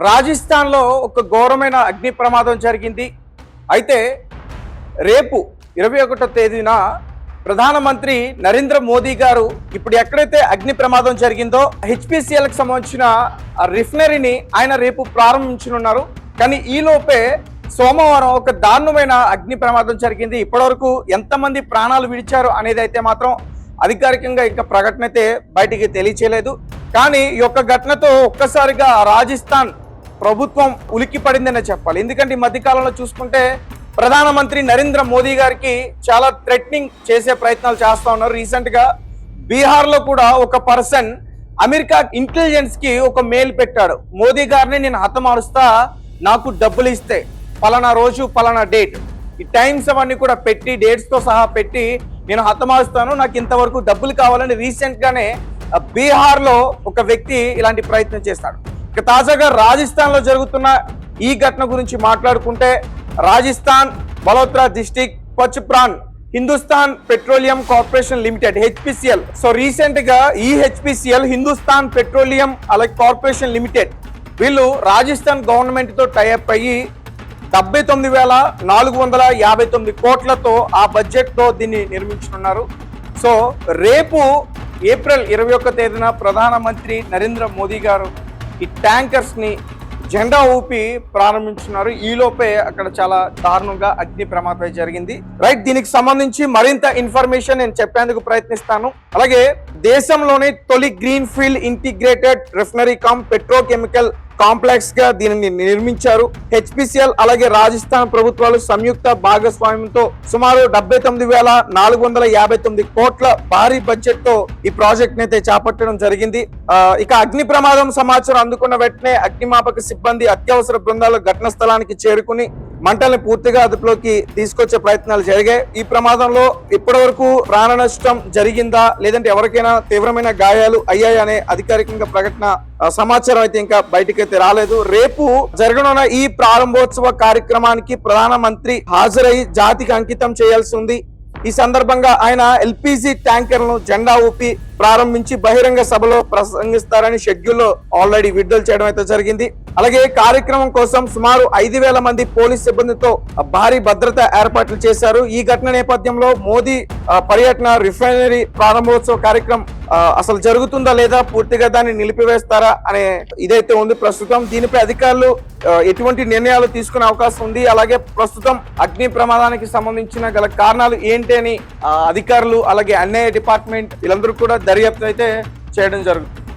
రాజస్థాన్లో ఒక ఘోరమైన అగ్ని ప్రమాదం జరిగింది. అయితే రేపు 21వ తేదీన ప్రధానమంత్రి నరేంద్ర మోదీ గారు ఇప్పుడు ఎక్కడైతే అగ్ని ప్రమాదం జరిగిందో హెచ్పిసిఎల్కి సంబంధించిన రిఫైనరీని ఆయన రేపు ప్రారంభించనున్నారు. కానీ ఈలోపే సోమవారం ఒక దారుణమైన అగ్ని ప్రమాదం జరిగింది. ఇప్పటివరకు ఎంతమంది ప్రాణాలు విడిచారు అనేది అయితే మాత్రం అధికారికంగా ఇంకా ప్రకటన అయితే బయటికి తెలియచేయలేదు. కానీ ఈ యొక్క ఘటనతో ఒక్కసారిగా రాజస్థాన్ ప్రభుత్వం ఉలిక్కి పడిందనే చెప్పాలి. ఎందుకంటే ఈ మధ్యకాలంలో చూసుకుంటే ప్రధానమంత్రి నరేంద్ర మోదీ గారికి చాలా థ్రెటనింగ్ చేసే ప్రయత్నాలు చేస్తూ ఉన్నారు. రీసెంట్ గా బీహార్ లో కూడా ఒక పర్సన్ అమెరికా ఇంటెలిజెన్స్ కి ఒక మెయిల్ పెట్టాడు. మోదీ గారిని నేను హతమారుస్తా, నాకు డబ్బులు ఇస్తే పలానా రోజు పలానా డేట్, ఈ టైమ్స్ అవన్నీ కూడా పెట్టి డేట్స్ తో సహా పెట్టి నేను హతమారుస్తాను, నాకు ఇంతవరకు డబ్బులు కావాలని రీసెంట్ గానే బీహార్ లో ఒక వ్యక్తి ఇలాంటి ప్రయత్నం చేస్తాడు. ఇక తాజాగా రాజస్థాన్ లో జరుగుతున్న ఈ ఘటన గురించి మాట్లాడుకుంటే Rajasthan Balotra district Pachpadra Hindustan petroleum corporation limited HPCL. So recent గా ఈ హెచ్పిసిఎల్ హిందుస్థాన్ పెట్రోలియం అలాగే కార్పొరేషన్ లిమిటెడ్ వీళ్ళు రాజస్థాన్ గవర్నమెంట్ తో టైఅప్ అయ్యి 79,459 కోట్లతో ఆ బడ్జెట్ తో దీన్ని నిర్మించనున్నారు. సో రేపు ఏప్రిల్ 21వ తేదీన ప్రధానమంత్రి నరేంద్ర మోదీ గారు ఈ ట్యాంకర్స్ ని జెండా ఊపి ప్రారంభించున్నారు. ఈలోపే అక్కడ చాలా దారుణంగా అగ్ని ప్రమాదం జరిగింది. రైట్, దీనికి సంబంధించి మరింత ఇన్ఫర్మేషన్ నేను చెప్పేందుకు ప్రయత్నిస్తాను. అలాగే దేశంలోనే తొలి green field integrated refinery come petrochemical complex గా దీనిని నిర్మించారు. హెచ్పిసిఎల్ అలాగే రాజస్థాన్ ప్రభుత్వాలు సంయుక్త భాగస్వామ్యంతో సుమారు 79,459 కోట్ల భారీ బడ్జెట్ తో ఈ ప్రాజెక్ట్ అయితే చేపట్టడం జరిగింది. ఇక అగ్ని ప్రమాదం సమాచారం అందుకున్న వెంటనే అగ్నిమాపక సిబ్బంది అత్యవసర బృందాలు ఘటన స్థలానికి చేరుకుని మంటల్ని పూర్తిగా అదుపులోకి తీసుకొచ్చే ప్రయత్నాలు జరిగాయి. ఈ ప్రమాదంలో ఇప్పటి వరకు ప్రాణ నష్టం జరిగిందా లేదంటే ఎవరికైనా తీవ్రమైన గాయాలు అయ్యాయనే అధికారికంగా ప్రకటన సమాచారం అయితే ఇంకా బయటకైతే రాలేదు. రేపు జరగనున్న ఈ ప్రారంభోత్సవ కార్యక్రమానికి ప్రధానమంత్రి హాజరై జాతికి అంకితం చేయాల్సి ఉంది. ఈ సందర్భంగా ఆయన ఎల్పిజి ట్యాంకర్లను జెండా ఊపి ప్రారంభించి బహిరంగ సభలో ప్రసంగిస్తారని షెడ్యూల్లో ఆల్రెడీ విడుదల చేయడం అయితే జరిగింది. అలాగే కార్యక్రమం కోసం సుమారు 5,000 మంది పోలీస్ సిబ్బందితో భారీ భద్రత ఏర్పాట్లు చేశారు. ఈ ఘటన నేపథ్యంలో మోదీ పర్యటన రిఫైనరీ ప్రారంభోత్సవ కార్యక్రమం అసలు జరుగుతుందా లేదా, పూర్తిగా దాన్ని నిలిపివేస్తారా అనే ఇదైతే ఉంది ప్రస్తుతం. దీనిపై అధికారులు ఎటువంటి నిర్ణయాలు తీసుకునే అవకాశం ఉంది. అలాగే ప్రస్తుతం అగ్ని ప్రమాదానికి సంబంధించిన గల కారణాలు ఏంటి అని అధికారులు అలాగే అన్యాయ డిపార్ట్మెంట్ వీళ్ళందరూ కూడా దర్యాప్తు అయితే చేయడం జరుగుతుంది.